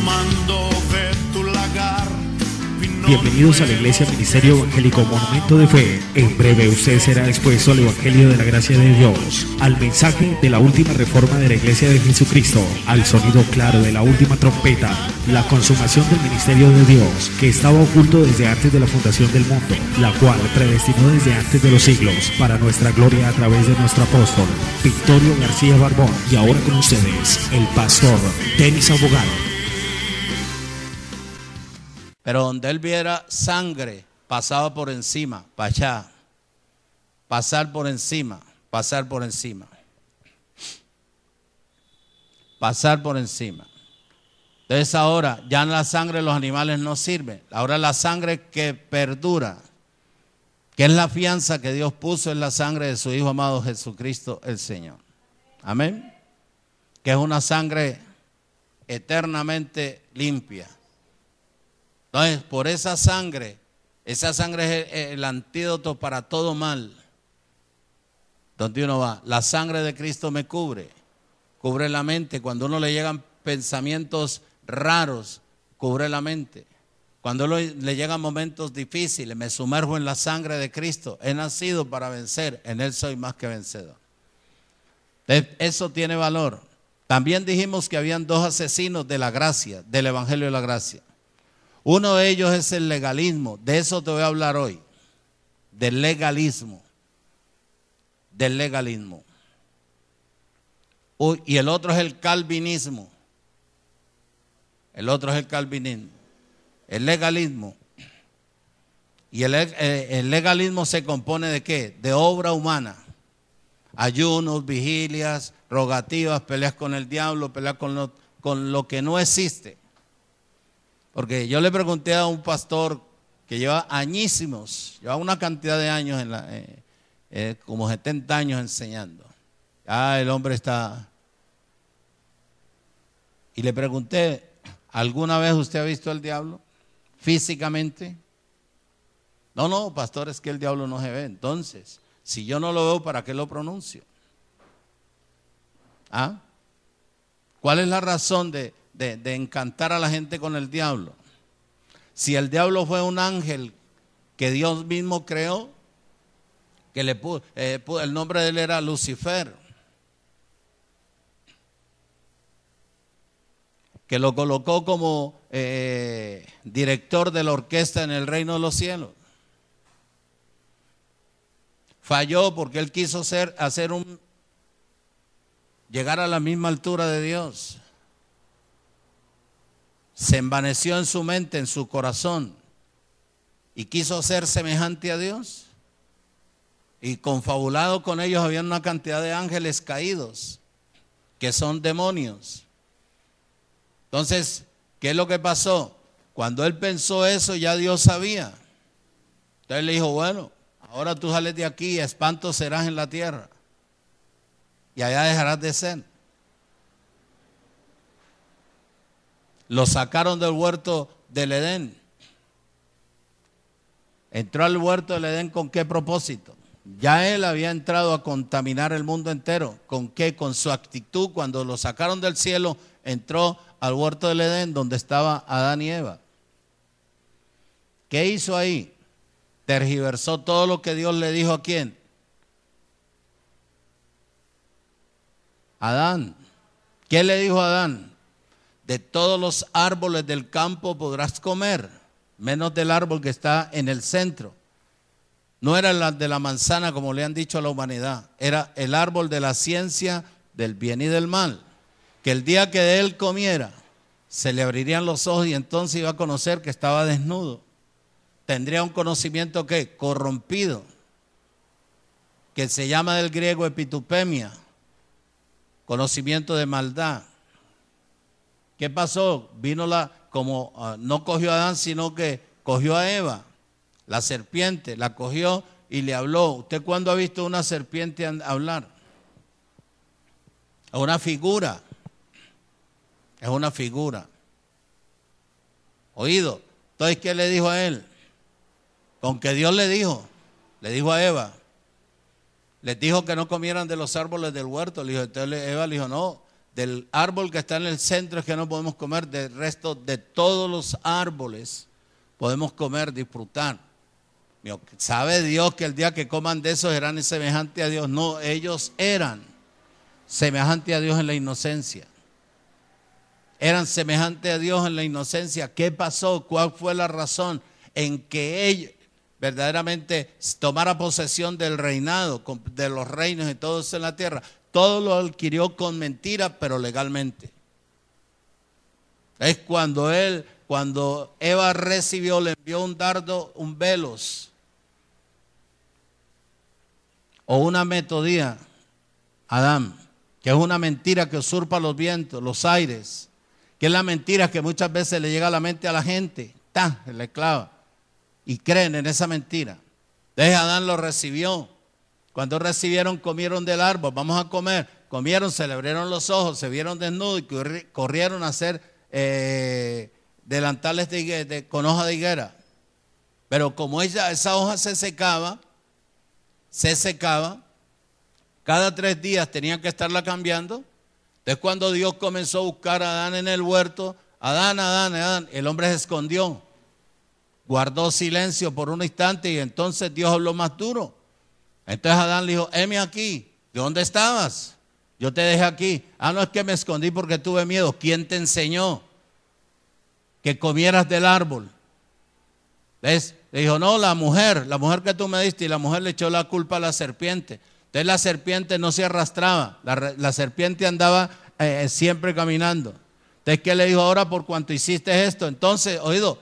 fumando de tu lagar. Bienvenidos a la Iglesia Ministerio Evangélico Monumento de Fe. En breve usted será expuesto al Evangelio de la Gracia de Dios, al mensaje de la última reforma de la Iglesia de Jesucristo, al sonido claro de la última trompeta, la consumación del ministerio de Dios, que estaba oculto desde antes de la fundación del mundo, la cual predestinó desde antes de los siglos, para nuestra gloria a través de nuestro apóstol, Victorio García Barbón. Y ahora con ustedes, el pastor Denis Abogado. Pero donde él viera sangre, pasaba por encima, para allá. Pasar por encima, pasar por encima. Pasar por encima. Entonces ahora ya la sangre de los animales no sirve. Ahora la sangre que perdura, que es la fianza que Dios puso en la sangre de su Hijo amado Jesucristo el Señor. Amén. Que es una sangre eternamente limpia. Entonces, por esa sangre es el antídoto para todo mal. Donde uno va, la sangre de Cristo me cubre la mente. Cuando a uno le llegan pensamientos raros, cubre la mente. Cuando le llegan momentos difíciles, me sumerjo en la sangre de Cristo. He nacido para vencer, en Él soy más que vencedor. Eso tiene valor. También dijimos que habían dos asesinos de la gracia, del Evangelio de la Gracia. Uno de ellos es el legalismo, de eso te voy a hablar hoy, del legalismo. Y el otro es el calvinismo. El legalismo. Y el legalismo se compone ¿de qué? De obra humana. Ayunos, vigilias, rogativas, peleas con el diablo, peleas con lo que no existe. Porque yo le pregunté a un pastor que lleva añísimos, lleva una cantidad de años, como 70 años enseñando. El hombre está... Y le pregunté, ¿alguna vez usted ha visto al diablo físicamente? No, pastor, es que el diablo no se ve. Entonces, si yo no lo veo, ¿para qué lo pronuncio? ¿Cuál es la razón de encantar a la gente con el diablo? Si el diablo fue un ángel que Dios mismo creó, que el nombre de él era Lucifer, que lo colocó como director de la orquesta en el reino de los cielos. Falló porque él quiso llegar a la misma altura de Dios. Se envaneció en su mente, en su corazón, y quiso ser semejante a Dios. Y confabulado con ellos había una cantidad de ángeles caídos, que son demonios. Entonces, ¿qué es lo que pasó? Cuando él pensó eso, ya Dios sabía. Entonces le dijo, bueno, ahora tú sales de aquí y espanto serás en la tierra. Y allá dejarás de ser. Lo sacaron del huerto del Edén. Entró al huerto del Edén ¿con qué propósito? Ya él había entrado a contaminar el mundo entero. ¿Con qué? Con su actitud. Cuando lo sacaron del cielo, entró al huerto del Edén donde estaba Adán y Eva. ¿Qué hizo ahí? Tergiversó todo lo que Dios le dijo ¿a quién? Adán. ¿Qué le dijo a Adán? De todos los árboles del campo podrás comer, menos del árbol que está en el centro. No era el de la manzana como le han dicho a la humanidad, era el árbol de la ciencia del bien y del mal. Que el día que de él comiera, se le abrirían los ojos y entonces iba a conocer que estaba desnudo. Tendría un conocimiento ¿qué? Corrompido, que se llama del griego epitupemia, conocimiento de maldad. ¿Qué pasó? No cogió a Adán, sino que cogió a Eva, la serpiente, la cogió y le habló. ¿Usted cuándo ha visto una serpiente hablar? Es una figura. Es una figura. Oído. Entonces, ¿qué le dijo a él? Con que Dios le dijo a Eva, les dijo que no comieran de los árboles del huerto. Entonces Eva le dijo, no, del árbol que está en el centro es que no podemos comer, del resto de todos los árboles podemos comer, disfrutar. ¿Sabe Dios que el día que coman de esos eran semejantes a Dios? No, ellos eran semejantes a Dios en la inocencia. Eran semejantes a Dios en la inocencia. ¿Qué pasó? ¿Cuál fue la razón en que ellos verdaderamente tomara posesión del reinado, de los reinos y todo eso en la tierra? Todo lo adquirió con mentira, pero legalmente. Es cuando Eva recibió, le envió un dardo, un velos o una metodía a Adán, que es una mentira que usurpa los vientos, los aires, que es la mentira que muchas veces le llega a la mente a la gente, se le clava y creen en esa mentira. Entonces Adán lo recibió. Cuando recibieron, comieron del árbol, vamos a comer, comieron, se le abrieron los ojos, se vieron desnudos y corrieron a hacer delantales con hoja de higuera. Pero como esa hoja se secaba, cada 3 días tenían que estarla cambiando. Entonces cuando Dios comenzó a buscar a Adán en el huerto, Adán, el hombre se escondió, guardó silencio por un instante y entonces Dios habló más duro. Entonces Adán le dijo, heme aquí, ¿de dónde estabas? Yo te dejé aquí. No, es que me escondí porque tuve miedo. ¿Quién te enseñó que comieras del árbol? ¿Ves? Le dijo, no, la mujer que tú me diste, y la mujer le echó la culpa a la serpiente. Entonces la serpiente no se arrastraba, la serpiente andaba siempre caminando. Entonces, ¿qué le dijo? Ahora por cuanto hiciste esto, entonces, oído,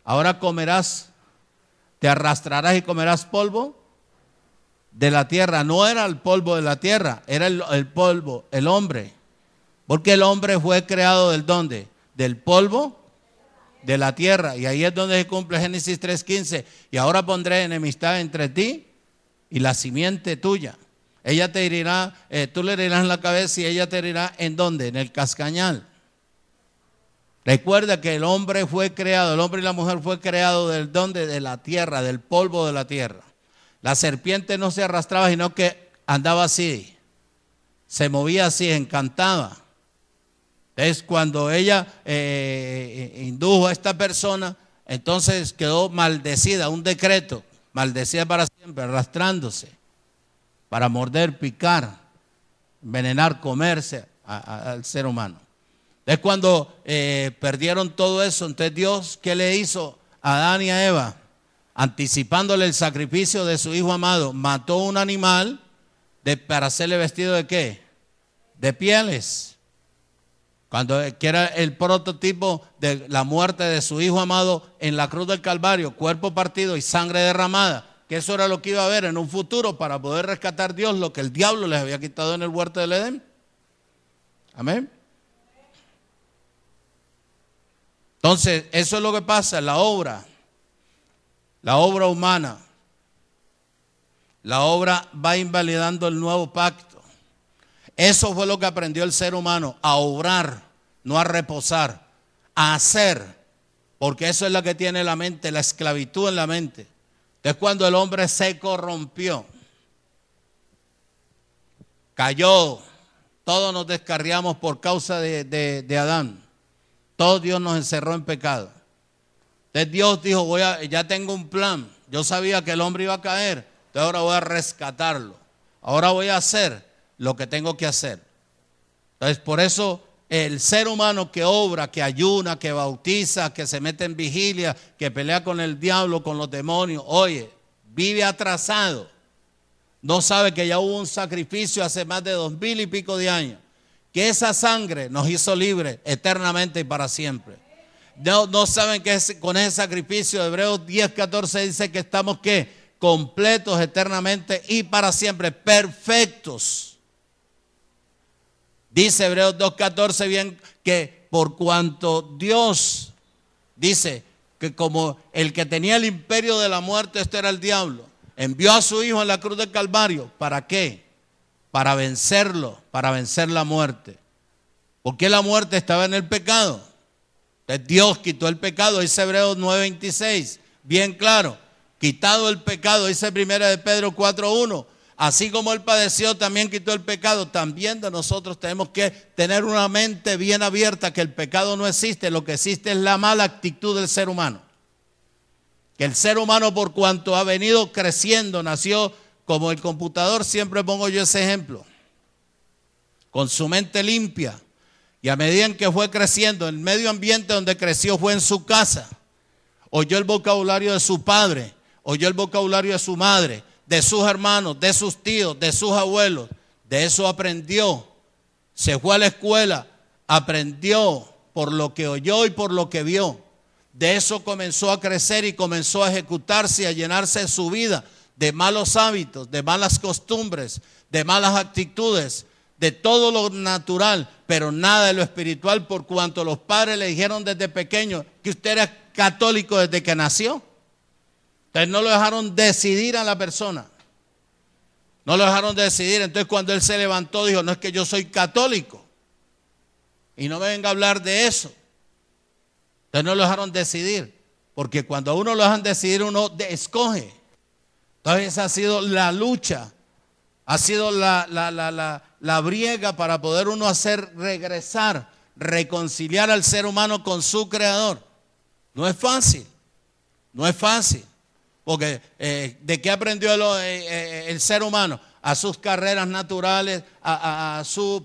ahora comerás, te arrastrarás y comerás polvo de la tierra. No era el polvo de la tierra, era el polvo, el hombre. Porque el hombre fue creado ¿del dónde? Del polvo de la tierra. Y ahí es donde se cumple Génesis 3:15. Y ahora pondré enemistad entre ti y la simiente tuya. Ella te herirá, tú le herirás en la cabeza y ella te herirá ¿en dónde? En el cascañal. Recuerda que el hombre fue creado, el hombre y la mujer fue creado ¿del dónde? De la tierra, del polvo de la tierra. La serpiente no se arrastraba, sino que andaba así, se movía así, encantaba. Es cuando ella indujo a esta persona, entonces quedó maldecida, un decreto, maldecida para siempre, arrastrándose, para morder, picar, envenenar, comerse al ser humano. Es cuando perdieron todo eso, entonces Dios, ¿qué le hizo a Adán y a Eva? Anticipándole el sacrificio de su hijo amado, mató un animal para hacerle vestido ¿de qué? De pieles. Que era el prototipo de la muerte de su hijo amado en la cruz del Calvario, cuerpo partido y sangre derramada, que eso era lo que iba a haber en un futuro para poder rescatar Dios lo que el diablo les había quitado en el huerto del Edén. Amén. Entonces, eso es lo que pasa, la obra humana. La obra va invalidando el nuevo pacto. Eso fue lo que aprendió el ser humano, a obrar, no a reposar, a hacer, porque eso es lo que tiene la mente, la esclavitud en la mente. Es cuando el hombre se corrompió, cayó, todos nos descarriamos por causa de Adán. Todo Dios nos encerró en pecado. Entonces Dios dijo, ya tengo un plan. Yo sabía que el hombre iba a caer, entonces ahora voy a rescatarlo. Ahora voy a hacer lo que tengo que hacer. Entonces por eso el ser humano que obra, que ayuna, que bautiza, que se mete en vigilia, que pelea con el diablo, con los demonios, oye, vive atrasado. No sabe que ya hubo un sacrificio hace más de 2000 y pico de años, que esa sangre nos hizo libres eternamente y para siempre. No saben que con ese sacrificio de Hebreos 10:14 dice que estamos ¿qué? Completos eternamente y para siempre, perfectos. Dice Hebreos 2:14 bien que por cuanto Dios dice que como el que tenía el imperio de la muerte, este era el diablo, envió a su hijo en la cruz del Calvario, ¿para qué? Para vencerlo, para vencer la muerte. Porque la muerte estaba en el pecado. Entonces Dios quitó el pecado, dice Hebreos 9:26, bien claro. Quitado el pecado, dice 1 de Pedro 4:1, Así como Él padeció, también quitó el pecado. También de nosotros tenemos que tener una mente bien abierta, que el pecado no existe. Lo que existe es la mala actitud del ser humano. Que el ser humano, por cuanto ha venido creciendo, nació como el computador, siempre pongo yo ese ejemplo, con su mente limpia. Y a medida en que fue creciendo, el medio ambiente donde creció fue en su casa. Oyó el vocabulario de su padre, oyó el vocabulario de su madre, de sus hermanos, de sus tíos, de sus abuelos. De eso aprendió. Se fue a la escuela, aprendió por lo que oyó y por lo que vio. De eso comenzó a crecer y comenzó a ejecutarse y a llenarse su vida de malos hábitos, de malas costumbres, de malas actitudes, de todo lo natural, pero nada de lo espiritual, por cuanto los padres le dijeron desde pequeño que usted era católico desde que nació. Entonces no lo dejaron decidir a la persona. No lo dejaron decidir. Entonces cuando él se levantó dijo, no es que yo soy católico. Y no me venga a hablar de eso. Entonces no lo dejaron decidir. Porque cuando a uno lo dejan decidir, uno escoge. Entonces esa ha sido la lucha. Ha sido la briega para poder uno hacer regresar, reconciliar al ser humano con su creador. No es fácil. No es fácil. Porque ¿de qué aprendió el ser humano? A sus carreras naturales,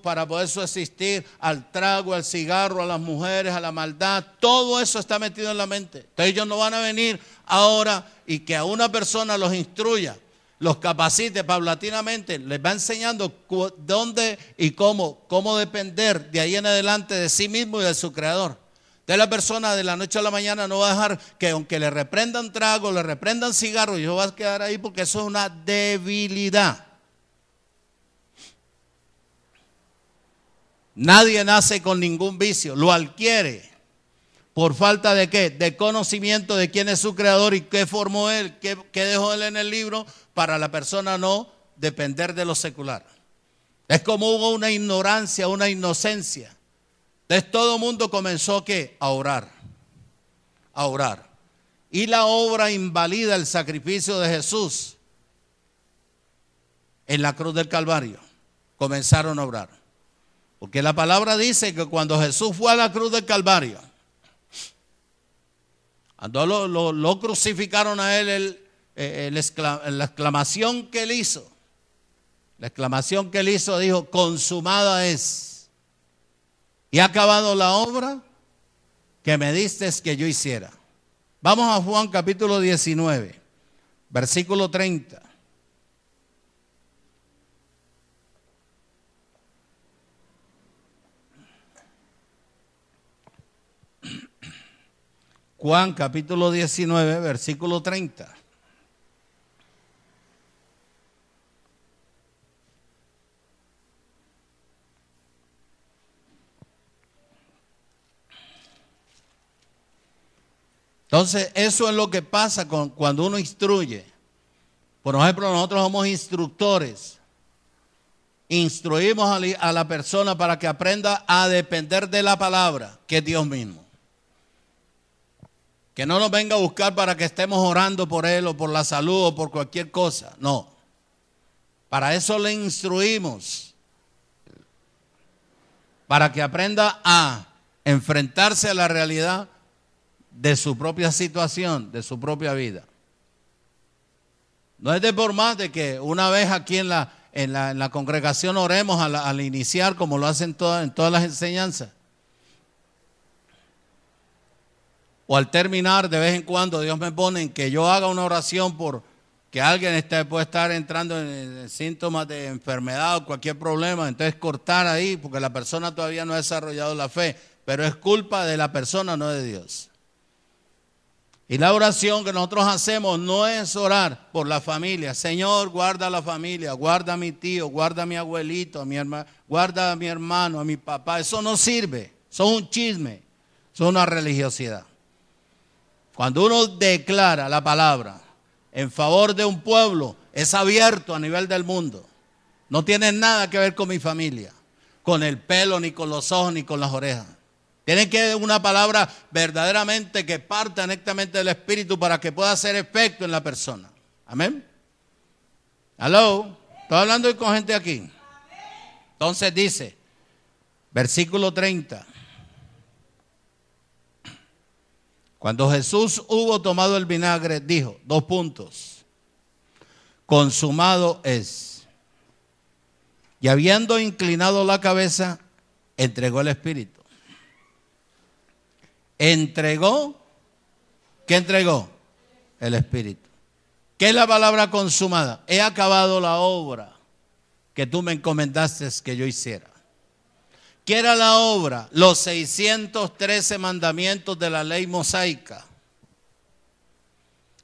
para poder subsistir, al trago, al cigarro, a las mujeres, a la maldad. Todo eso está metido en la mente. Entonces ellos no van a venir ahora y que a una persona los instruya, los capacite paulatinamente, les va enseñando dónde y cómo depender de ahí en adelante de sí mismo y de su creador. De la persona de la noche a la mañana no va a dejar que aunque le reprendan trago, le reprendan cigarro, yo va a quedar ahí porque eso es una debilidad. Nadie nace con ningún vicio, lo adquiere. ¿Por falta de qué? De conocimiento de quién es su creador y qué formó él, qué dejó él en el libro, para la persona no depender de lo secular. Es como hubo una ignorancia, una inocencia. Entonces todo el mundo comenzó ¿qué? A orar. A orar. Y la obra invalida el sacrificio de Jesús en la cruz del Calvario. Comenzaron a orar. Porque la palabra dice que cuando Jesús fue a la cruz del Calvario, cuando lo crucificaron a él, la exclamación que él hizo, dijo, consumada es. Y ha acabado la obra que me diste que yo hiciera. Vamos a Juan capítulo 19, versículo 30. Juan capítulo 19, versículo 30. Entonces, eso es lo que pasa cuando uno instruye. Por ejemplo, nosotros somos instructores. Instruimos a la persona para que aprenda a depender de la palabra, que es Dios mismo. Que no nos venga a buscar para que estemos orando por él o por la salud o por cualquier cosa. No. Para eso le instruimos. Para que aprenda a enfrentarse a la realidad de su propia situación, de su propia vida. No es de por más de que una vez aquí en la congregación oremos al iniciar, como lo hacen en todas las enseñanzas. O al terminar, de vez en cuando Dios me pone en que yo haga una oración por que alguien puede estar entrando en síntomas de enfermedad o cualquier problema. Entonces cortar ahí porque la persona todavía no ha desarrollado la fe. Pero es culpa de la persona, no de Dios. Y la oración que nosotros hacemos no es orar por la familia. Señor, guarda a la familia, guarda a mi tío, guarda a mi abuelito, a mi hermano, guarda a mi hermano, a mi papá. Eso no sirve, eso es un chisme, eso es una religiosidad. Cuando uno declara la palabra en favor de un pueblo, es abierto a nivel del mundo. No tiene nada que ver con mi familia, con el pelo, ni con los ojos, ni con las orejas. Tiene que ser una palabra verdaderamente que parta directamente del Espíritu para que pueda hacer efecto en la persona. Amén. Hello. Estoy hablando con gente aquí. Entonces dice, versículo 30. Cuando Jesús hubo tomado el vinagre, dijo, 2 puntos, consumado es. Y habiendo inclinado la cabeza, entregó el Espíritu. Entregó, ¿qué entregó? El Espíritu. ¿Qué es la palabra consumada? He acabado la obra que tú me encomendaste que yo hiciera. ¿Qué era la obra? Los 613 mandamientos de la ley mosaica,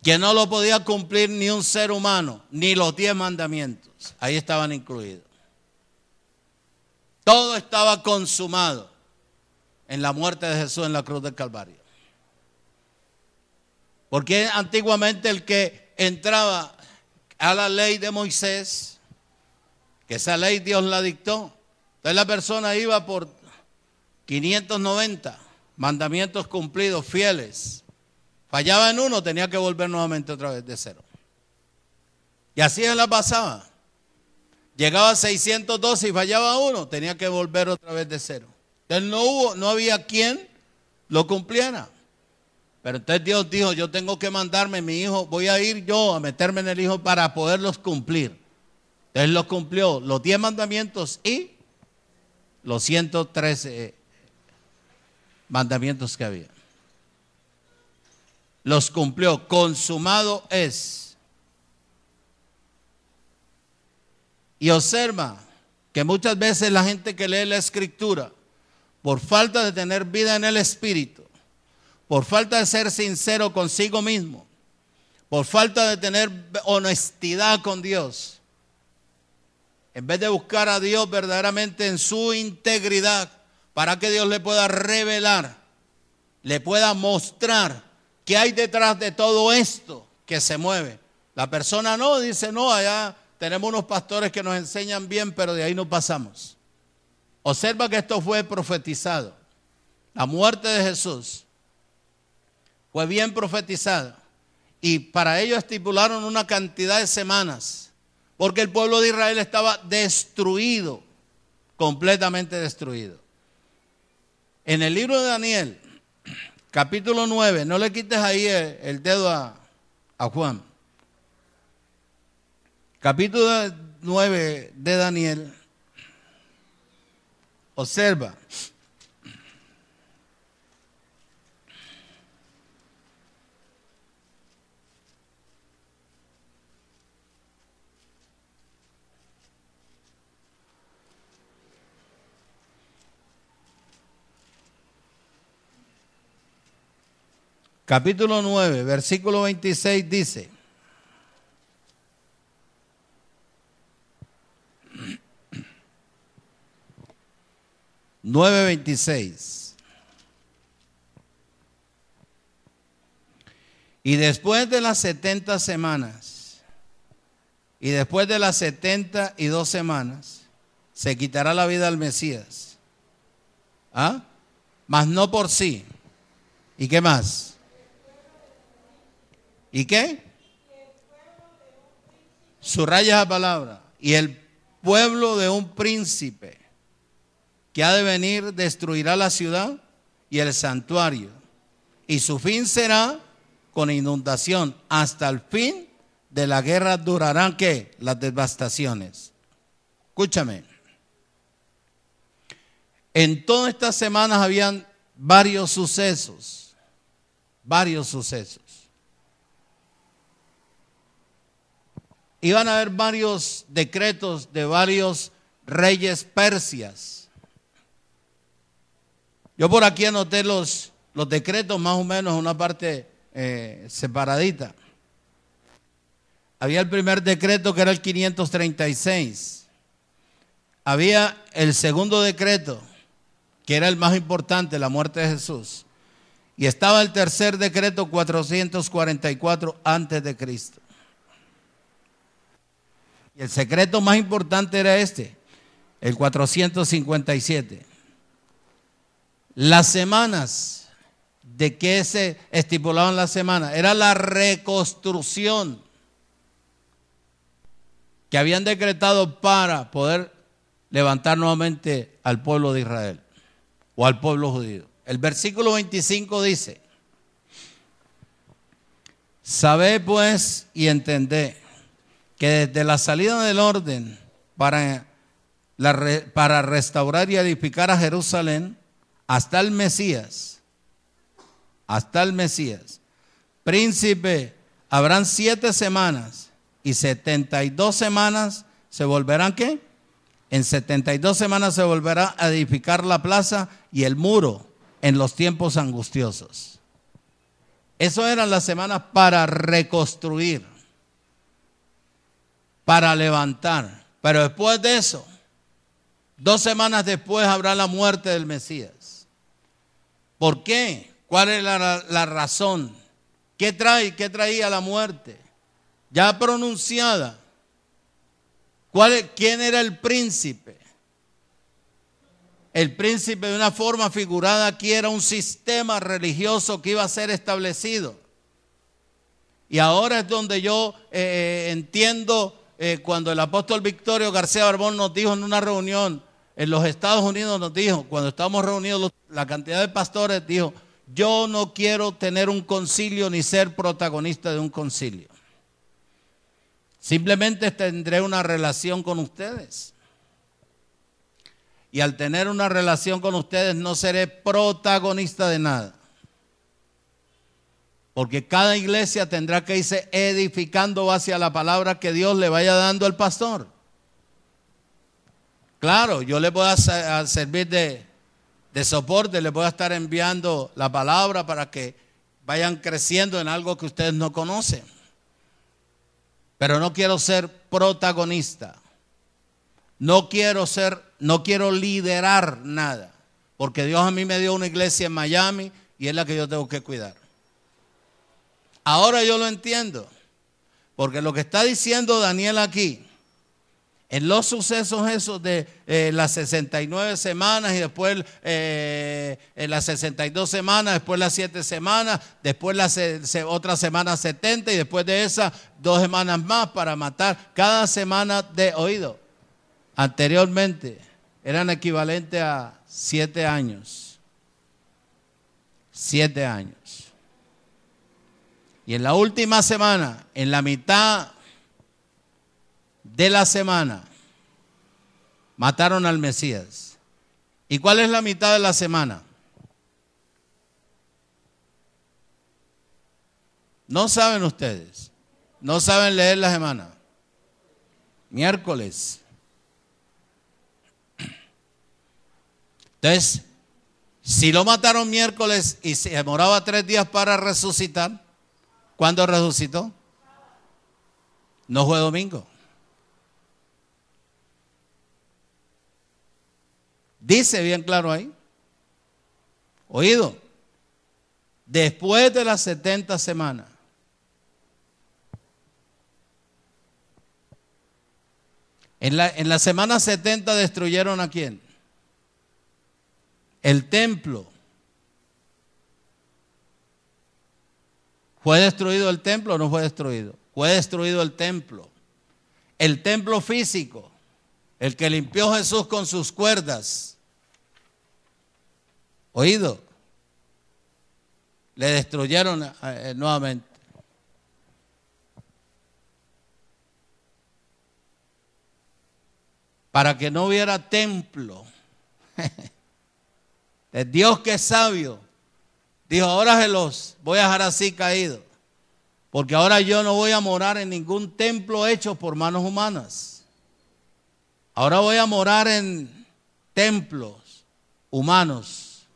que no lo podía cumplir ni un ser humano, ni los 10 mandamientos. Ahí estaban incluidos. Todo estaba consumado en la muerte de Jesús en la cruz del Calvario. Porque antiguamente el que entraba a la ley de Moisés, que esa ley Dios la dictó, entonces la persona iba por 590 mandamientos cumplidos, fieles. Fallaba en uno, tenía que volver nuevamente otra vez de cero. Y así él la pasaba. Llegaba a 612 y fallaba uno, tenía que volver otra vez de cero. Entonces no había quien lo cumpliera. Pero entonces Dios dijo, yo tengo que mandarme mi hijo, voy a ir yo a meterme en el hijo para poderlos cumplir. Entonces los cumplió, los 10 mandamientos y los 113 mandamientos que había. Los cumplió, consumado es. Y observa que muchas veces la gente que lee la Escritura, por falta de tener vida en el Espíritu, por falta de ser sincero consigo mismo, por falta de tener honestidad con Dios, en vez de buscar a Dios verdaderamente en su integridad, para que Dios le pueda revelar, le pueda mostrar qué hay detrás de todo esto que se mueve. La persona no, dice, no, allá tenemos unos pastores que nos enseñan bien, pero de ahí no pasamos. Observa que esto fue profetizado. La muerte de Jesús fue bien profetizada. Y para ello estipularon una cantidad de semanas, porque el pueblo de Israel estaba destruido, completamente destruido. En el libro de Daniel, capítulo 9, no le quites ahí el dedo a Juan. Capítulo 9 de Daniel, observa. Capítulo 9, versículo 26 dice, (9:26) y después de las 70 semanas, y después de las 72 semanas, se quitará la vida al Mesías. ¿Ah? Mas no por sí. ¿Y qué más? ¿Y qué? Subraya esa palabra. Y el pueblo de un príncipe que ha de venir destruirá la ciudad y el santuario. Y su fin será con inundación. Hasta el fin de la guerra durarán, ¿qué? Las devastaciones. Escúchame. En todas estas semanas habían varios sucesos. Varios sucesos. Iban a haber varios decretos de varios reyes persias. Yo por aquí anoté los decretos más o menos en una parte separadita. Había el primer decreto que era el 536. Había el segundo decreto que era el más importante, la muerte de Jesús. Y estaba el tercer decreto 444 antes de Cristo. Y el secreto más importante era este, el 457. Las semanas, ¿de qué se estipulaban las semanas? Era la reconstrucción que habían decretado para poder levantar nuevamente al pueblo de Israel o al pueblo judío. El versículo 25 dice: sabed pues y entended que desde la salida del orden para restaurar y edificar a Jerusalén hasta el Mesías, príncipe, habrán 7 semanas y 72 semanas se volverán, ¿qué? En 72 semanas se volverá a edificar la plaza y el muro en los tiempos angustiosos. Eso eran las semanas para reconstruir, para levantar. Pero después de eso, 2 semanas después habrá la muerte del Mesías. ¿Por qué? ¿Cuál es la razón? ¿Qué traía la muerte? Ya pronunciada. ¿Quién era el príncipe? El príncipe, de una forma figurada aquí, era un sistema religioso que iba a ser establecido. Y ahora es donde yo entiendo cuando el apóstol Victorio García Barbón nos dijo en una reunión en los Estados Unidos, nos dijo, cuando estábamos reunidos la cantidad de pastores, dijo: yo no quiero tener un concilio ni ser protagonista de un concilio. Simplemente tendré una relación con ustedes. Y al tener una relación con ustedes no seré protagonista de nada. Porque cada iglesia tendrá que irse edificando hacia la palabra que Dios le vaya dando al pastor. Claro, yo le voy a servir de soporte, le voy a estar enviando la palabra para que vayan creciendo en algo que ustedes no conocen. Pero no quiero ser protagonista. No quiero liderar nada. Porque Dios a mí me dio una iglesia en Miami y es la que yo tengo que cuidar. Ahora yo lo entiendo. Porque lo que está diciendo Daniel aquí, en los sucesos esos de las 69 semanas y después en las 62 semanas, después las 7 semanas, después las otras semanas 70 y después de esas 2 semanas más para matar. Cada semana de oído anteriormente eran equivalentes a 7 años. 7 años. Y en la última semana, en la mitad de la semana, mataron al Mesías. ¿Y cuál es la mitad de la semana? No saben ustedes. No saben leer la semana. Miércoles. Entonces, si lo mataron miércoles y se demoraba 3 días para resucitar, ¿cuándo resucitó? No fue domingo. Dice bien claro ahí. Oído. Después de las 70 semanas. En la semana 70 destruyeron ¿a quién? El templo. ¿Fue destruido el templo o no fue destruido? Fue destruido el templo. El templo físico, el que limpió Jesús con sus cuerdas. Oído. Le destruyeron nuevamente. Para que no hubiera templo. El Dios que es sabio dijo: ahora se los voy a dejar así caídos, porque ahora yo no voy a morar en ningún templo hecho por manos humanas. Ahora voy a morar en templos humanos,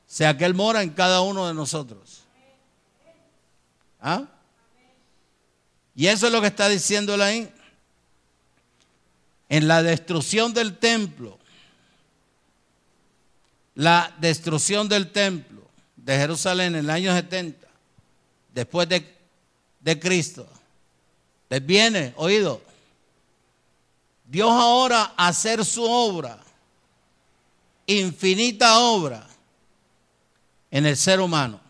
o sea que Él mora en cada uno de nosotros. ¿Ah? Y eso es lo que está diciendo él ahí. En la destrucción del templo, la destrucción del templo de Jerusalén en el año 70, después de Cristo, les viene, oído, Dios ahora a hacer su obra, infinita obra en el ser humano.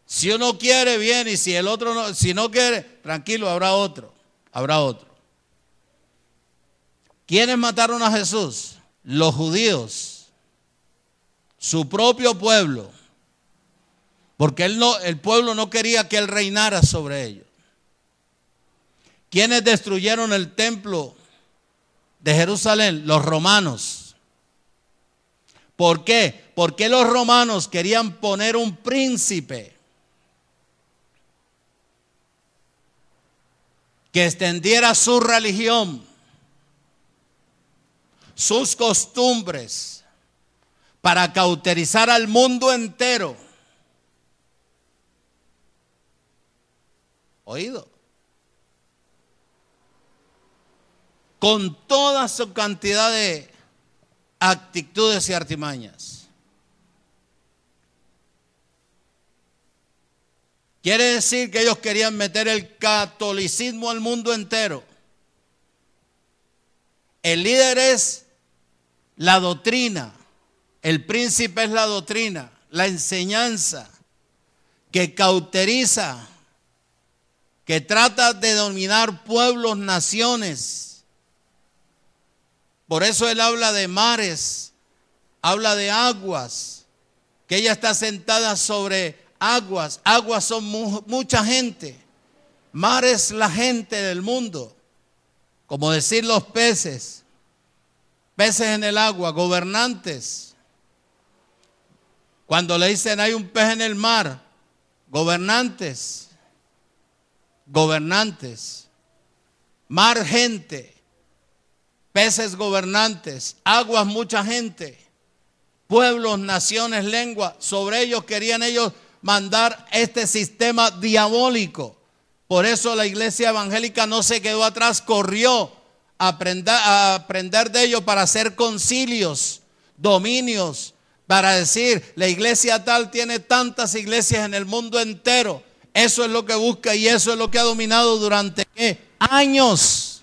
Si uno quiere, bien, y si el otro no, si no quiere, tranquilo, habrá otro. ¿Quiénes mataron a Jesús? Los judíos, su propio pueblo, porque el pueblo no quería que él reinara sobre ellos. ¿Quiénes destruyeron el templo de Jerusalén? Los romanos. ¿Por qué? Porque los romanos querían poner un príncipe que extendiera su religión, sus costumbres, para cauterizar al mundo entero. Oído. Con toda su cantidad de actitudes y artimañas. Quiere decir que ellos querían meter el catolicismo al mundo entero. El líder es la doctrina, el príncipe es la doctrina, la enseñanza que cauteriza, que trata de dominar pueblos, naciones. Por eso él habla de mares, habla de aguas, que ella está sentada sobre aguas. Aguas son mucha gente, mar es la gente del mundo, como decir los peces, peces en el agua, gobernantes. Cuando le dicen hay un pez en el mar, gobernantes, gobernantes, mar gente, peces gobernantes, aguas mucha gente, pueblos, naciones, lenguas. Sobre ellos querían ellos mandar este sistema diabólico. Por eso la iglesia evangélica no se quedó atrás, corrió a aprender de ellos para hacer concilios, dominios, para decir la iglesia tal tiene tantas iglesias en el mundo entero. Eso es lo que busca y eso es lo que ha dominado durante ¿qué? Años.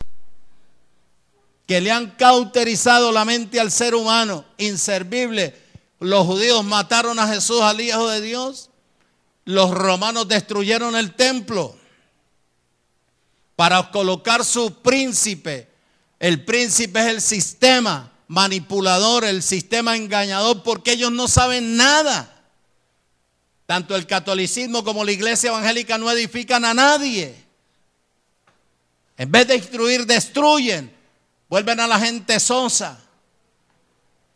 Que le han cauterizado la mente al ser humano, inservible. Los judíos mataron a Jesús, al Hijo de Dios. Los romanos destruyeron el templo para colocar su príncipe. El príncipe es el sistema manipulador, el sistema engañador, porque ellos no saben nada. Tanto el catolicismo como la iglesia evangélica no edifican a nadie. En vez de instruir, destruyen. Vuelven a la gente sosa,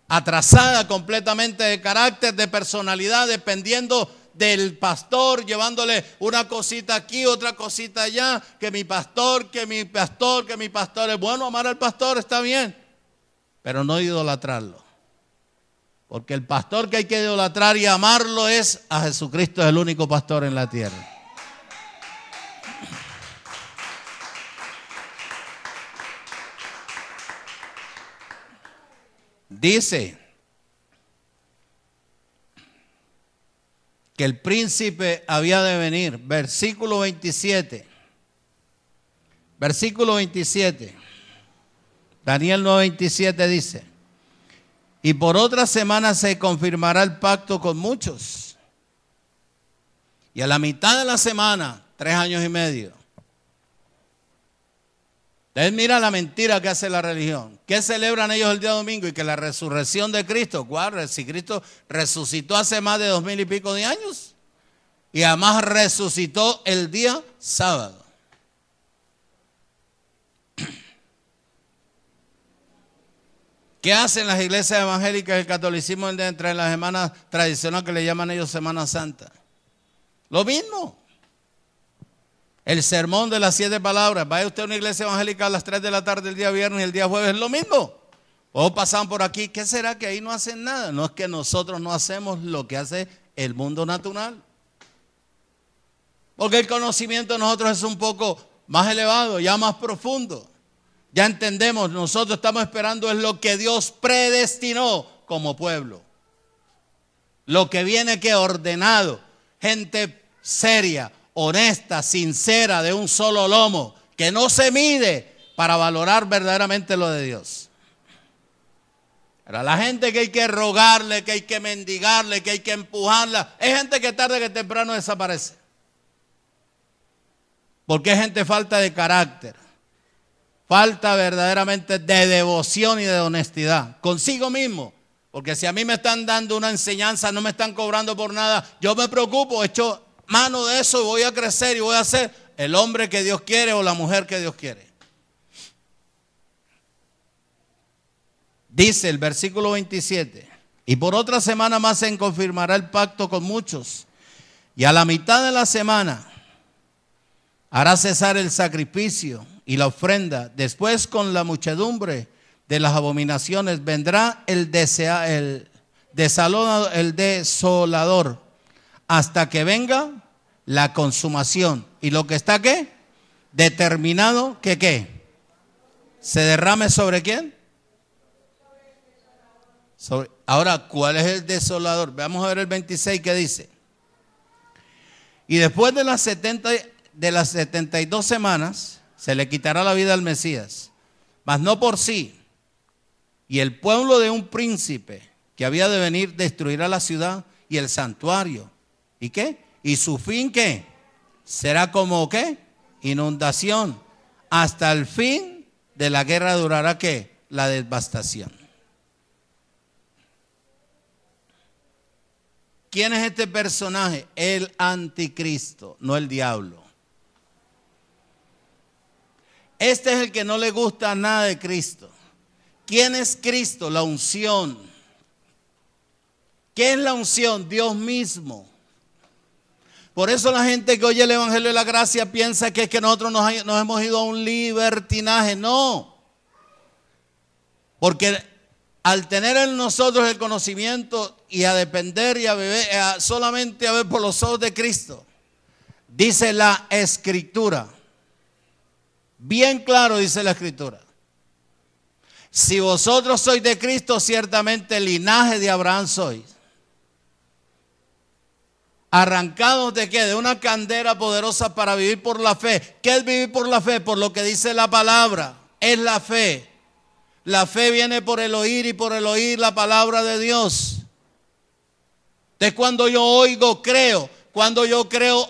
atrasada completamente de carácter, de personalidad, dependiendo del pastor, llevándole una cosita aquí, otra cosita allá, que mi pastor, que mi pastor, que mi pastor. Es bueno amar al pastor, está bien, pero no idolatrarlo. Porque el pastor que hay que idolatrar y amarlo es a Jesucristo, es el único pastor en la tierra. Dice que el príncipe había de venir. Versículo 27. Versículo 27. Daniel 9:27 dice: y por otra semana se confirmará el pacto con muchos. Y a la mitad de la semana, 3 años y medio. Entonces mira la mentira que hace la religión. ¿Qué celebran ellos el día domingo? Y que la resurrección de Cristo. ¿Cuál? Si Cristo resucitó hace más de 2000 y pico de años. Y además resucitó el día sábado. ¿Qué hacen las iglesias evangélicas y el catolicismo entre las semanas tradicionales que le llaman ellos Semana Santa? Lo mismo. El sermón de las 7 palabras. Vaya usted a una iglesia evangélica a las 3 de la tarde el día viernes y el día jueves, es lo mismo. O pasan por aquí. ¿Qué será que ahí no hacen nada? No es que nosotros no hacemos lo que hace el mundo natural. Porque el conocimiento de nosotros es un poco más elevado, ya más profundo. Ya entendemos, nosotros estamos esperando es lo que Dios predestinó como pueblo. Lo que viene que ordenado, gente seria, honesta, sincera, de un solo lomo, que no se mide para valorar verdaderamente lo de Dios. Pero la gente que hay que rogarle, que hay que mendigarle, que hay que empujarla, es gente que tarde que temprano desaparece. Porque es gente falta de carácter. falta verdaderamente de devoción y de honestidad consigo mismo. Porque si a mí me están dando una enseñanza, no me están cobrando por nada, yo me preocupo, echo mano de eso y voy a crecer y voy a ser el hombre que Dios quiere o la mujer que Dios quiere. Dice el versículo 27, y por otra semana más se confirmará el pacto con muchos, y a la mitad de la semana hará cesar el sacrificio y la ofrenda. Después, con la muchedumbre de las abominaciones, vendrá el desolador, hasta que venga la consumación. Y lo que está, ¿qué? Determinado, que ¿qué? ¿Se derrame sobre quién? Ahora, ¿cuál es el desolador? Vamos a ver el 26 que dice. Y después de las 72 semanas, se le quitará la vida al Mesías, mas no por sí. Y el pueblo de un príncipe que había de venir destruirá la ciudad y el santuario. ¿Y qué? ¿Y su fin qué? Será como ¿qué? Inundación. Hasta el fin de la guerra durará ¿qué? La devastación. ¿Quién es este personaje? El anticristo, no el diablo. Este es el que no le gusta nada de Cristo. ¿Quién es Cristo? La unción. ¿Qué es la unción? Dios mismo. Por eso la gente que oye el Evangelio de la Gracia piensa que es que nosotros nos hemos ido a un libertinaje. No. Porque al tener en nosotros el conocimiento y a depender y a beber, solamente a ver por los ojos de Cristo, dice la Escritura, bien claro dice la Escritura, si vosotros sois de Cristo, ciertamente el linaje de Abraham sois. Arrancados de qué? De una candela poderosa para vivir por la fe. ¿Qué es vivir por la fe? Por lo que dice la palabra, es la fe. La fe viene por el oír y por el oír la palabra de Dios. Entonces cuando yo oigo, creo. Cuando yo creo,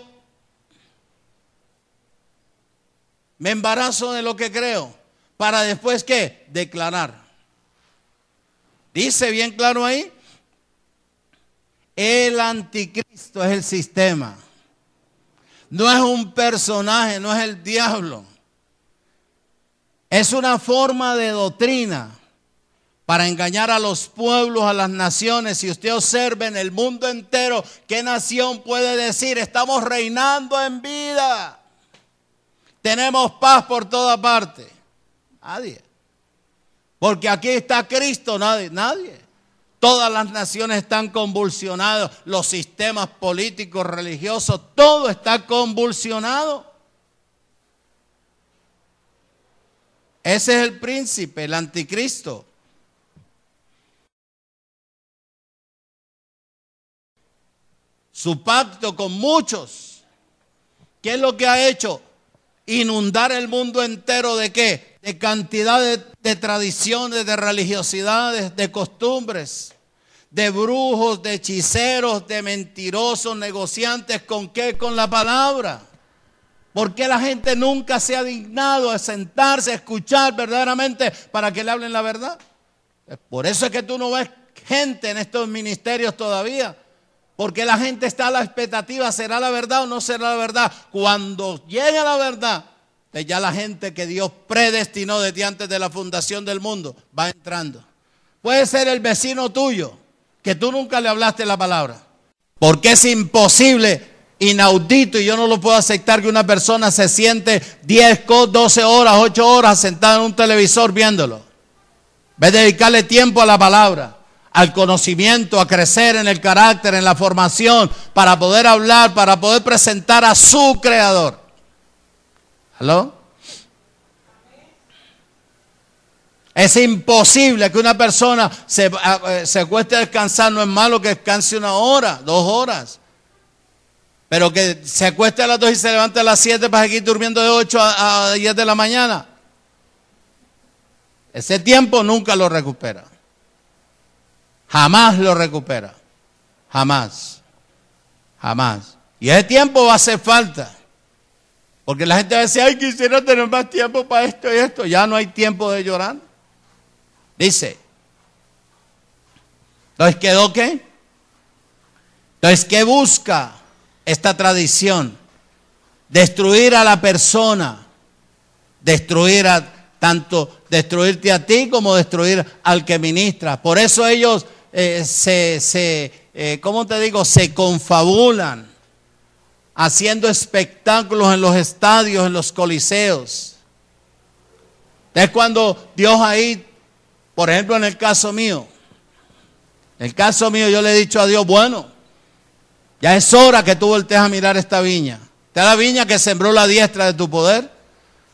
me embarazo de lo que creo. Para después, ¿qué? Declarar. Dice bien claro ahí. El anticristo es el sistema. No es un personaje, no es el diablo. Es una forma de doctrina para engañar a los pueblos, a las naciones. Si usted observa en el mundo entero, ¿qué nación puede decir? Estamos reinando en vida. Tenemos paz por toda parte. Nadie. Porque aquí está Cristo, nadie. Todas las naciones están convulsionadas, los sistemas políticos, religiosos, todo está convulsionado. Ese es el príncipe, el anticristo. Su pacto con muchos. ¿Qué es lo que ha hecho? Inundar el mundo entero ¿de qué? De cantidad de tradiciones, de religiosidades, de costumbres, de brujos, de hechiceros, de mentirosos, negociantes. ¿Con qué? Con la palabra. ¿Por qué la gente nunca se ha dignado a sentarse, a escuchar verdaderamente para que le hablen la verdad? Por eso es que tú no ves gente en estos ministerios todavía. Porque la gente está a la expectativa, ¿será la verdad o no será la verdad? Cuando llegue la verdad, ya la gente que Dios predestinó desde antes de la fundación del mundo va entrando. Puede ser el vecino tuyo, que tú nunca le hablaste la palabra. Porque es imposible, inaudito, y yo no lo puedo aceptar que una persona se siente 10, 12 horas, 8 horas sentada en un televisor viéndolo. En vez de dedicarle tiempo a la palabra, al conocimiento, a crecer en el carácter, en la formación, para poder hablar, para poder presentar a su creador. ¿Aló? Es imposible que una persona se acueste a descansar. No es malo que descanse 1 hora, 2 horas. Pero que se acueste a las 2 y se levante a las 7 para seguir durmiendo de 8 a 10 de la mañana. Ese tiempo nunca lo recupera. Jamás lo recupera. Jamás. Jamás. Y ese tiempo va a hacer falta. Porque la gente va a decir, ay, quisiera tener más tiempo para esto y esto. Ya no hay tiempo de llorar. Dice, entonces, ¿quedó qué? Entonces, ¿qué busca esta tradición? Destruir a la persona, destruirte a ti como destruir al que ministra. Por eso ellos ¿cómo te digo? Se confabulan haciendo espectáculos en los estadios, en los coliseos. Es cuando Dios ahí, por ejemplo, en el caso mío, yo le he dicho a Dios, bueno, ya es hora que tú voltees a mirar esta viña. Esta es la viña que sembró la diestra de tu poder.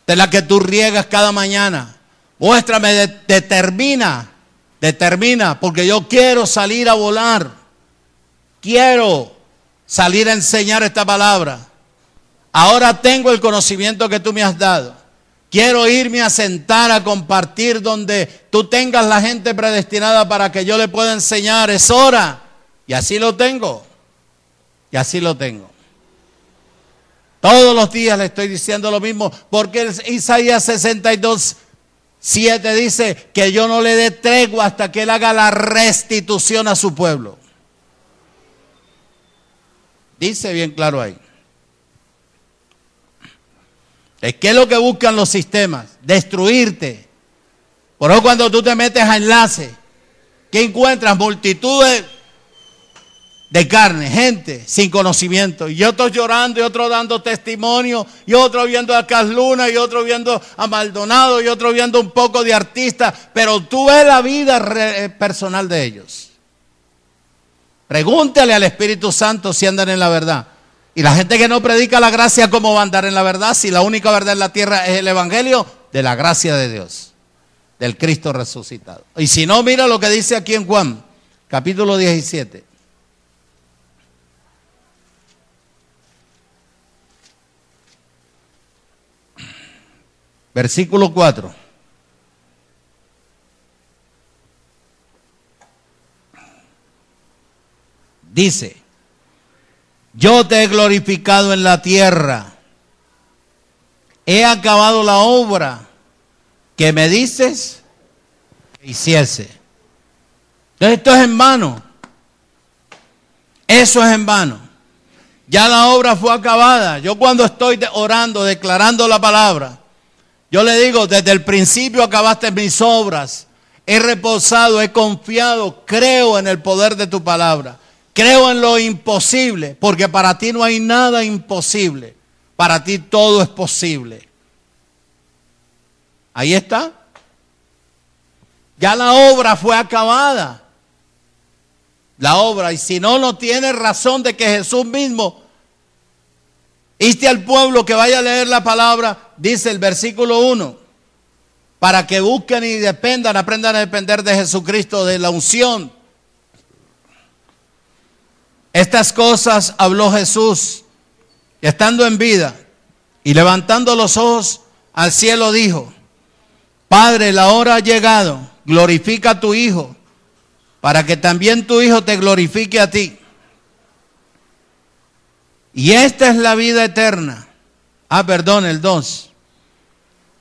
Esta es la que tú riegas cada mañana. Muéstrame, determina, porque yo quiero salir a volar. Quiero salir a enseñar esta palabra. Ahora tengo el conocimiento que tú me has dado. Quiero irme a sentar a compartir donde tú tengas la gente predestinada para que yo le pueda enseñar. Es hora. Y así lo tengo. Todos los días le estoy diciendo lo mismo, porque Isaías 62:7 dice que yo no le dé tregua hasta que él haga la restitución a su pueblo. Dice bien claro ahí. ¿Qué es lo que buscan los sistemas? Destruirte. Por eso cuando tú te metes a enlace, ¿qué encuentras? Multitudes de carne, gente sin conocimiento. Y otros llorando, y otros dando testimonio, y otros viendo a Cas Luna, y otros viendo a Maldonado, y otros viendo un poco de artistas. Pero tú ves la vida personal de ellos. Pregúntale al Espíritu Santo si andan en la verdad. Y la gente que no predica la gracia, ¿cómo va a andar en la verdad? Si la única verdad en la tierra es el evangelio de la gracia de Dios, del Cristo resucitado. Y si no, mira lo que dice aquí en Juan, capítulo 17. Versículo 4. Dice, yo te he glorificado en la tierra, he acabado la obra que me dices que hiciese. Entonces esto es en vano. Eso es en vano. Ya la obra fue acabada. Yo cuando estoy orando, declarando la palabra, yo le digo, desde el principio acabaste mis obras. He reposado, he confiado, creo en el poder de tu palabra. Creo en lo imposible, porque para ti no hay nada imposible. Para ti todo es posible. Ahí está. Ya la obra fue acabada. La obra, y si no, no tiene razón de que Jesús mismo inste al pueblo que vaya a leer la palabra, dice el versículo 1, para que busquen y dependan, aprendan a depender de Jesucristo, de la unción. Estas cosas habló Jesús, estando en vida, y levantando los ojos al cielo dijo, Padre, la hora ha llegado, glorifica a tu Hijo, para que también tu Hijo te glorifique a ti. Y esta es la vida eterna. El 2.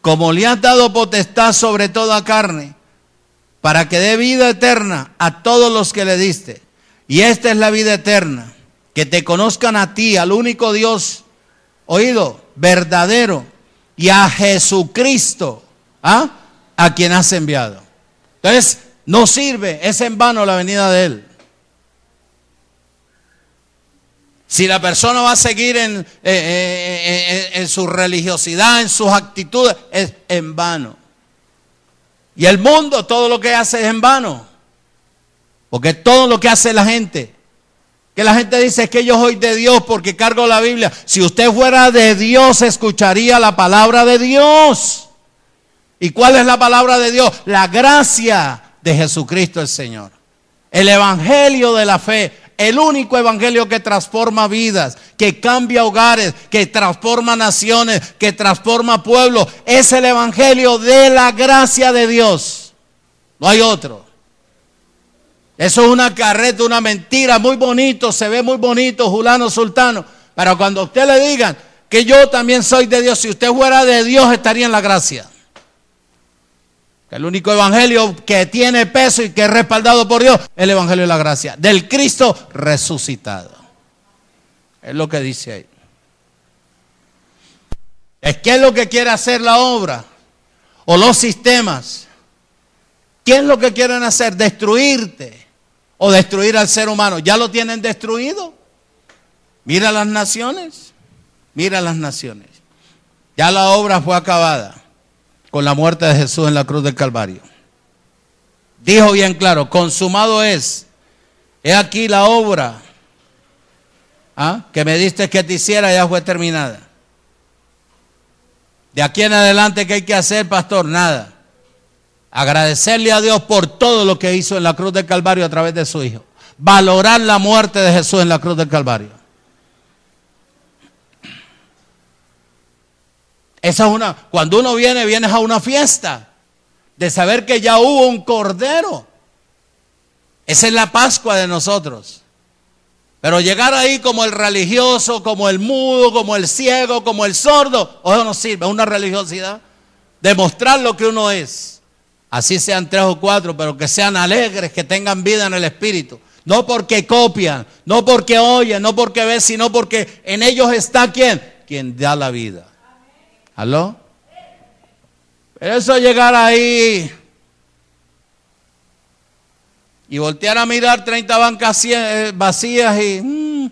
Como le has dado potestad sobre toda carne, para que dé vida eterna a todos los que le diste. Y esta es la vida eterna, que te conozcan a ti, al único Dios, oído, verdadero, y a Jesucristo, a quien has enviado. Entonces, no sirve, es en vano la venida de Él. Si la persona va a seguir en su religiosidad, en sus actitudes, es en vano. Y el mundo, todo lo que hace es en vano. Porque todo lo que hace la gente, que la gente dice es que yo soy de Dios porque cargo la Biblia. Si usted fuera de Dios, escucharía la palabra de Dios. ¿Y cuál es la palabra de Dios? La gracia de Jesucristo el Señor. El evangelio de la fe. El único evangelio que transforma vidas, que cambia hogares, que transforma naciones, que transforma pueblos. Es el evangelio de la gracia de Dios. No hay otro. Eso es una carreta, una mentira, muy bonito, se ve muy bonito, fulano, sultano. Pero cuando a usted le digan, que yo también soy de Dios. Si usted fuera de Dios, estaría en la gracia. El único evangelio que tiene peso y que es respaldado por Dios es el evangelio de la gracia, del Cristo resucitado. Es lo que dice ahí. Es que es lo que quiere hacer la obra o los sistemas. ¿Qué es lo que quieren hacer? Destruirte o destruir al ser humano. ¿Ya lo tienen destruido? Mira las naciones. Mira las naciones. Ya la obra fue acabada con la muerte de Jesús en la cruz del Calvario. Dijo bien claro, consumado es. He aquí la obra que me diste que te hiciera, ya fue terminada. De aquí en adelante, ¿qué hay que hacer, pastor? Nada. Agradecerle a Dios por todo lo que hizo en la cruz del Calvario a través de su Hijo. Valorar la muerte de Jesús en la cruz del Calvario. Esa es una, cuando uno viene a una fiesta de saber que ya hubo un cordero. Esa es la Pascua de nosotros. Pero llegar ahí como el religioso, como el mudo, como el ciego, como el sordo, eso no sirve, es una religiosidad. Demostrar lo que uno es. Así sean 3 o 4, pero que sean alegres, que tengan vida en el espíritu. No porque copian, no porque oyen, no porque ven, sino porque en ellos está ¿quién? Quien da la vida. ¿Aló? Pero eso llegar ahí y voltear a mirar 30 bancas vacías y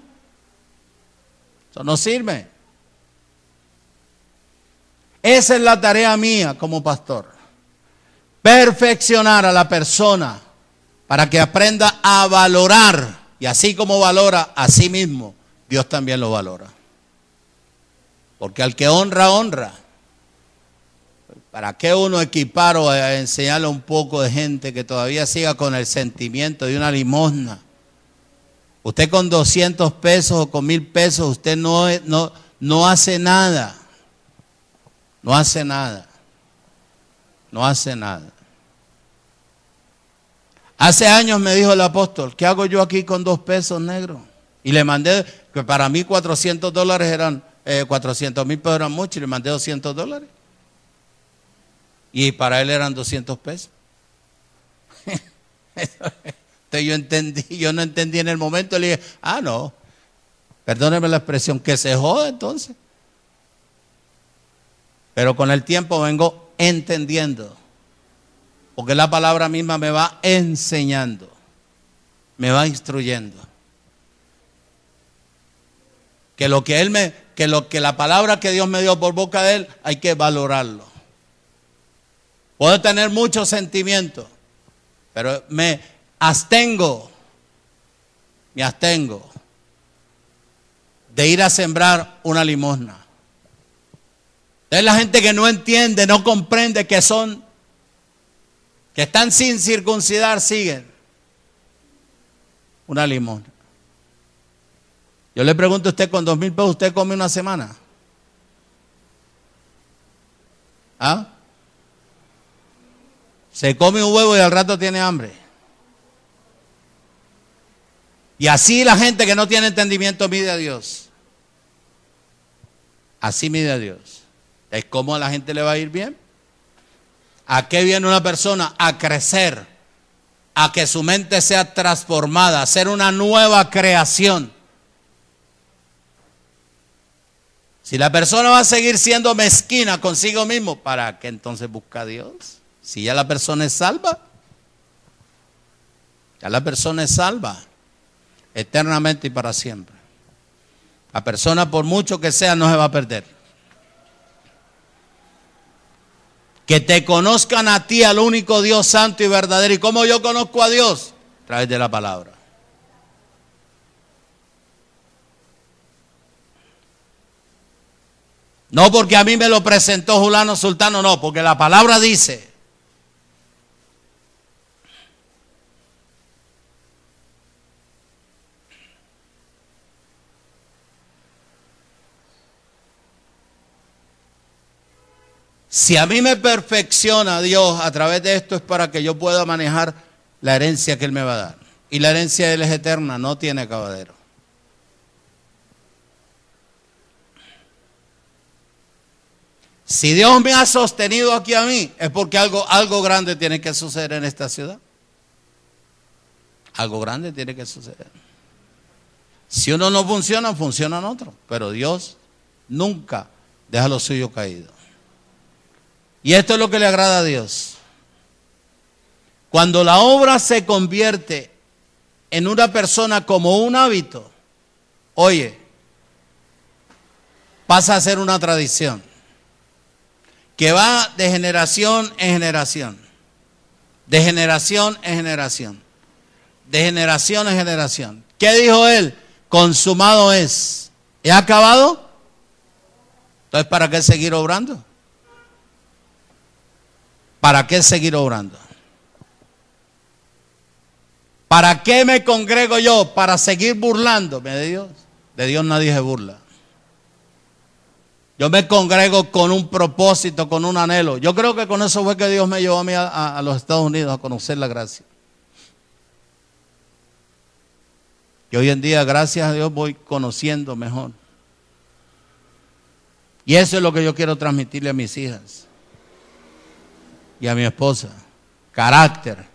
eso no sirve. Esa es la tarea mía como pastor. Perfeccionar a la persona para que aprenda a valorar. Y así como valora a sí mismo, Dios también lo valora. Porque al que honra, honra. ¿Para qué uno equipar o enseñarle a un poco de gente que todavía siga con el sentimiento de una limosna? Usted con 200 pesos o con 1000 pesos, usted no hace nada. No hace nada. No hace nada. Hace años me dijo el apóstol, ¿qué hago yo aquí con 2 pesos, negro? Y le mandé, que para mí $400 eran, 400,000 pesos eran mucho, y le mandé $200. Y para él eran 200 pesos. Entonces yo no entendí en el momento, le dije, no, perdóneme la expresión, que se joda entonces. Pero con el tiempo vengo entendiendo, porque la palabra misma me va enseñando, me va instruyendo. Que lo que la palabra que Dios me dio por boca de él, hay que valorarlo. Puedo tener muchos sentimientos, pero me abstengo de ir a sembrar una limosna. Es la gente que no entiende, no comprende que están sin circuncidar, siguen una limosna. Yo le pregunto a usted, con 2,000 pesos, ¿usted come una semana? Se come un huevo y al rato tiene hambre. Y así la gente que no tiene entendimiento mide a Dios. Así mide a Dios. ¿Es cómo a la gente le va a ir bien? ¿A qué viene una persona? A crecer, a que su mente sea transformada, a ser una nueva creación. Si la persona va a seguir siendo mezquina consigo mismo, ¿para qué entonces busca a Dios? Si ya la persona es salva, ya la persona es salva eternamente y para siempre. La persona, por mucho que sea, no se va a perder. Que te conozcan a ti, al único Dios santo y verdadero. ¿Y cómo yo conozco a Dios? A través de la palabra. No porque a mí me lo presentó Julano Sultano, no, porque la palabra dice. Si a mí me perfecciona Dios a través de esto, es para que yo pueda manejar la herencia que Él me va a dar. Y la herencia de Él es eterna, no tiene acabadero. Si Dios me ha sostenido aquí a mí, es porque algo grande tiene que suceder en esta ciudad. Algo grande tiene que suceder. Si uno no funciona, funcionan otros. Pero Dios nunca deja lo suyo caído. Y esto es lo que le agrada a Dios. Cuando la obra se convierte en una persona como un hábito, oye, pasa a ser una tradición que va de generación en generación, de generación en generación, de generación en generación. ¿Qué dijo él? Consumado es. ¿He acabado? Entonces, ¿para qué seguir obrando? ¿Para qué seguir obrando? ¿Para qué me congrego yo? ¿Para seguir burlándome de Dios? De Dios nadie se burla. Yo me congrego con un propósito, con un anhelo. Yo creo que con eso fue que Dios me llevó a mí a los Estados Unidos a conocer la gracia. Y hoy en día, gracias a Dios, voy conociendo mejor. Y eso es lo que yo quiero transmitirle a mis hijas y a mi esposa. Carácter.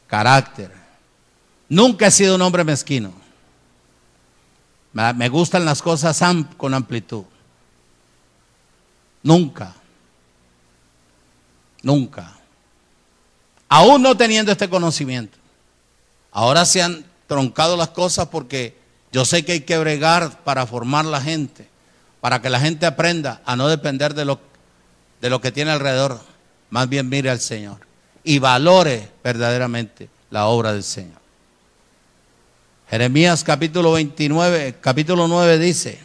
Carácter. Nunca he sido un hombre mezquino. Me gustan las cosas con amplitud. Nunca. Nunca. Aún no teniendo este conocimiento. Ahora se han troncado las cosas porque yo sé que hay que bregar para formar la gente, para que la gente aprenda a no depender de lo que tiene alrededor, más bien mire al Señor y valore verdaderamente la obra del Señor. Jeremías capítulo 9 dice: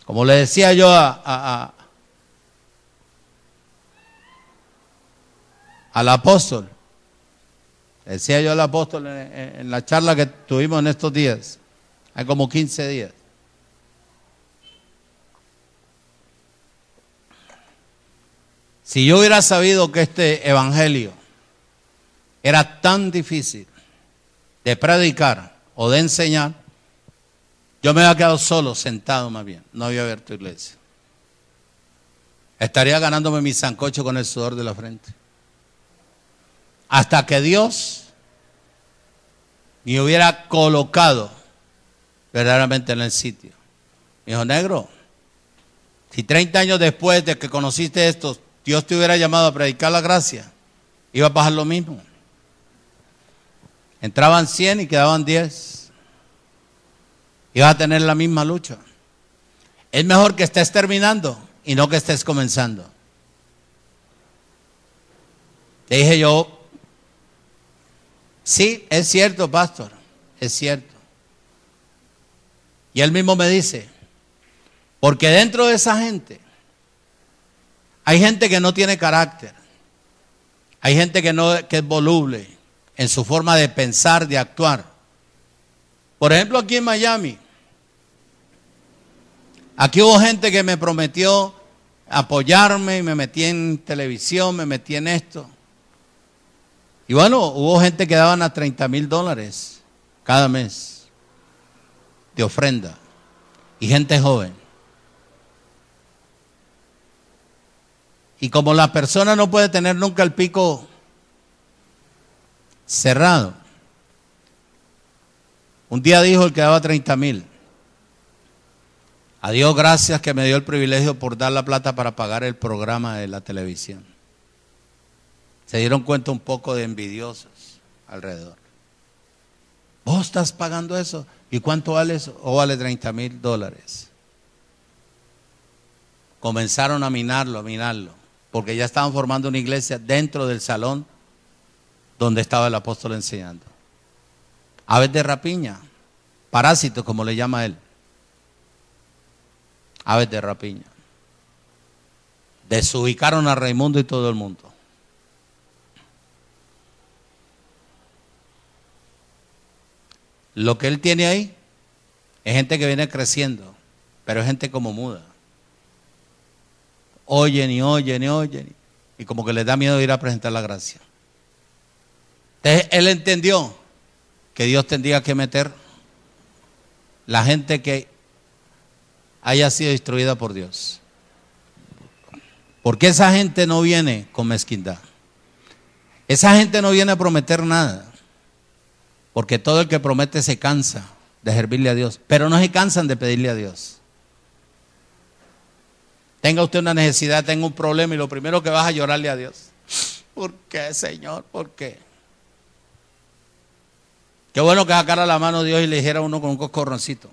como le decía yo al apóstol, decía yo al apóstol en la charla que tuvimos en estos días, hay como 15 días. Si yo hubiera sabido que este evangelio era tan difícil de predicar o de enseñar, yo me había quedado solo, sentado más bien, no había abierto iglesia. Estaría ganándome mi sancocho con el sudor de la frente. Hasta que Dios me hubiera colocado verdaderamente en el sitio. Me dijo: negro, si 30 años después de que conociste esto, Dios te hubiera llamado a predicar la gracia, iba a pasar lo mismo. Entraban 100 y quedaban 10. Ibas a tener la misma lucha. Es mejor que estés terminando y no que estés comenzando. Le dije yo: sí, es cierto, pastor, es cierto. Y él mismo me dice: porque dentro de esa gente hay gente que no tiene carácter, hay gente que es voluble en su forma de pensar, de actuar. Por ejemplo, aquí en Miami, aquí hubo gente que me prometió apoyarme y me metí en televisión, me metí en esto. Y bueno, hubo gente que daban a $30,000 cada mes de ofrenda. Y gente joven. Y como la persona no puede tener nunca el pico cerrado, un día dijo el que daba 30,000: a Dios gracias que me dio el privilegio por dar la plata para pagar el programa de la televisión. Se dieron cuenta un poco de envidiosos alrededor. ¿Vos estás pagando eso? ¿Y cuánto vale eso? ¿O vale $30,000? Comenzaron a minarlo, porque ya estaban formando una iglesia dentro del salón donde estaba el apóstol enseñando. Aves de rapiña, parásitos como le llama él. Aves de rapiña. Desubicaron a Raimundo y todo el mundo. Lo que él tiene ahí es gente que viene creciendo, pero es gente como muda. Oyen y oyen y oyen, y como que les da miedo ir a presentar la gracia. Entonces él entendió que Dios tendría que meter la gente que haya sido instruida por Dios. Porque esa gente no viene con mezquindad. Esa gente no viene a prometer nada. Porque todo el que promete se cansa de servirle a Dios. Pero no se cansan de pedirle a Dios. Tenga usted una necesidad, tenga un problema y lo primero que vas a llorarle a Dios. ¿Por qué, Señor? ¿Por qué? Qué bueno que sacara la mano Dios y le dijera a uno con un coscorroncito: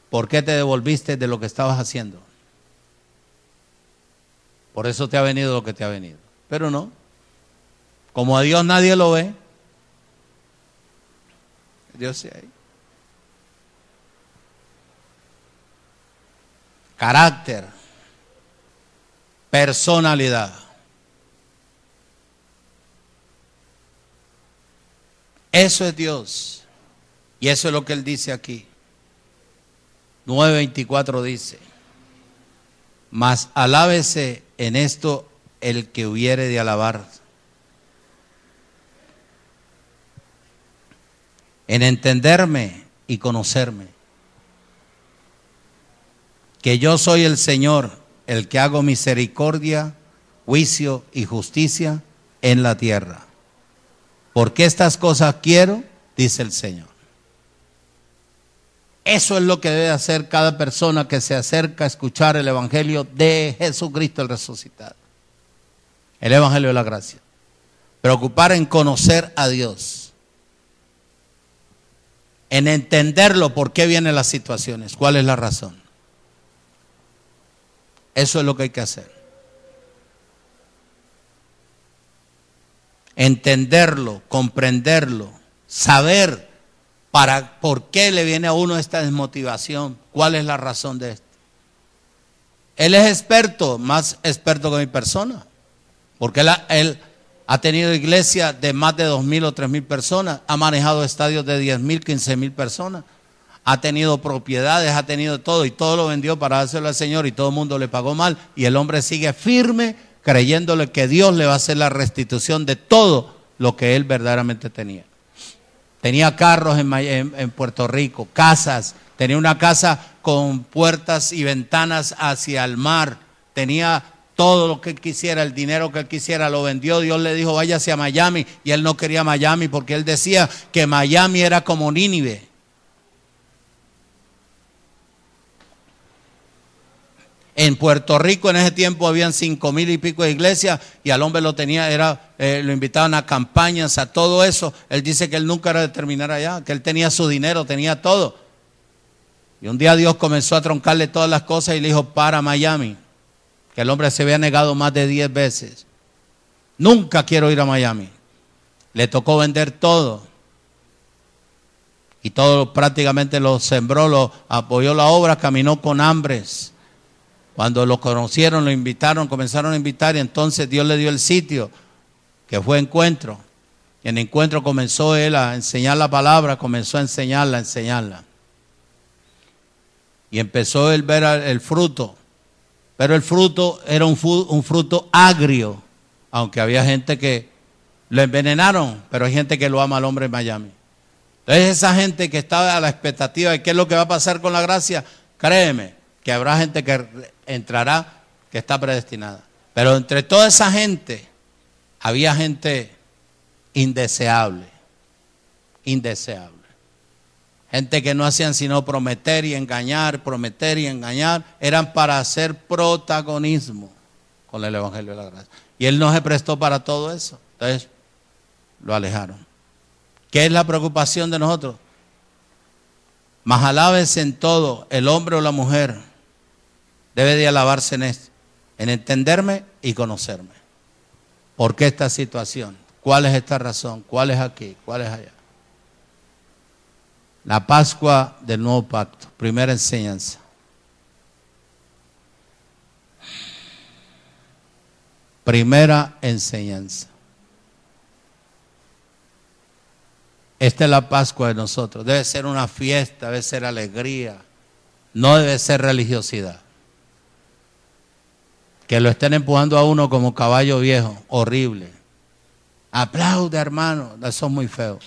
¿por qué te devolviste de lo que estabas haciendo? Por eso te ha venido lo que te ha venido. Pero no, como a Dios nadie lo ve, Dios sí hay. Carácter, personalidad. Eso es Dios. Y eso es lo que Él dice aquí. 9:24 dice: mas alábese en esto el que hubiere de alabar, en entenderme y conocerme, que yo soy el Señor, el que hago misericordia, juicio y justicia en la tierra. Porque estas cosas quiero, dice el Señor. Eso es lo que debe hacer cada persona que se acerca a escuchar el Evangelio de Jesucristo el resucitado. El Evangelio de la gracia. Preocupar en conocer a Dios. En entenderlo, por qué vienen las situaciones, cuál es la razón. Eso es lo que hay que hacer. Entenderlo, comprenderlo, saber por qué le viene a uno esta desmotivación, cuál es la razón de esto. Él es experto, más experto que mi persona, porque él ha tenido iglesia de más de 2,000 o 3,000 personas, ha manejado estadios de 10,000, 15,000 personas, ha tenido propiedades, ha tenido todo y todo lo vendió para dárselo al Señor y todo el mundo le pagó mal y el hombre sigue firme creyéndole que Dios le va a hacer la restitución de todo lo que él verdaderamente tenía. Tenía carros en Puerto Rico, casas, tenía una casa con puertas y ventanas hacia el mar, tenía todo lo que él quisiera, el dinero que él quisiera, lo vendió. Dios le dijo: váyase a Miami, y él no quería Miami porque él decía que Miami era como Nínive. En Puerto Rico en ese tiempo habían 5,000 y pico de iglesias y al hombre lo invitaban a campañas, a todo eso. Él dice que él nunca era de terminar allá, que él tenía su dinero, tenía todo. Y un día Dios comenzó a troncarle todas las cosas y le dijo: para Miami, que el hombre se había negado más de 10 veces. Nunca quiero ir a Miami. Le tocó vender todo. Y todo prácticamente lo sembró, lo apoyó la obra, caminó con hambres. Cuando lo conocieron, lo invitaron, comenzaron a invitar y entonces Dios le dio el sitio, que fue Encuentro. Y en Encuentro comenzó él a enseñar la palabra, comenzó a enseñarla. Y empezó él a ver el fruto. Pero el fruto era un fruto agrio, aunque había gente que lo envenenaron, pero hay gente que lo ama al hombre en Miami. Entonces esa gente que estaba a la expectativa de qué es lo que va a pasar con la gracia, créeme que habrá gente que entrará que está predestinada. Pero entre toda esa gente había gente indeseable. Gente que no hacían sino prometer y engañar, eran para hacer protagonismo con el Evangelio de la gracia. Y él no se prestó para todo eso. Entonces lo alejaron. ¿Qué es la preocupación de nosotros? Mas alábese en todo, el hombre o la mujer debe de alabarse en esto, en entenderme y conocerme. ¿Por qué esta situación? ¿Cuál es esta razón? ¿Cuál es aquí? ¿Cuál es allá? La Pascua del Nuevo Pacto, primera enseñanza. Primera enseñanza. Esta es la Pascua de nosotros. Debe ser una fiesta, debe ser alegría, no debe ser religiosidad. Que lo estén empujando a uno como caballo viejo, horrible. Aplaude, hermano, eso es muy feo.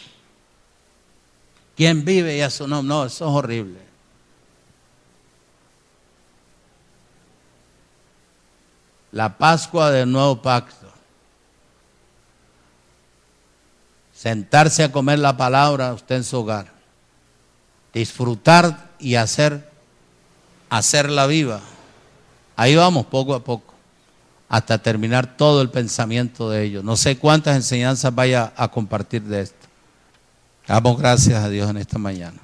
¿Quién vive y a su nombre? No, eso es horrible. La Pascua del Nuevo Pacto. Sentarse a comer la palabra usted en su hogar. Disfrutar y hacerla viva. Ahí vamos poco a poco, hasta terminar todo el pensamiento de ellos. No sé cuántas enseñanzas vaya a compartir de esto. Damos gracias a Dios en esta mañana.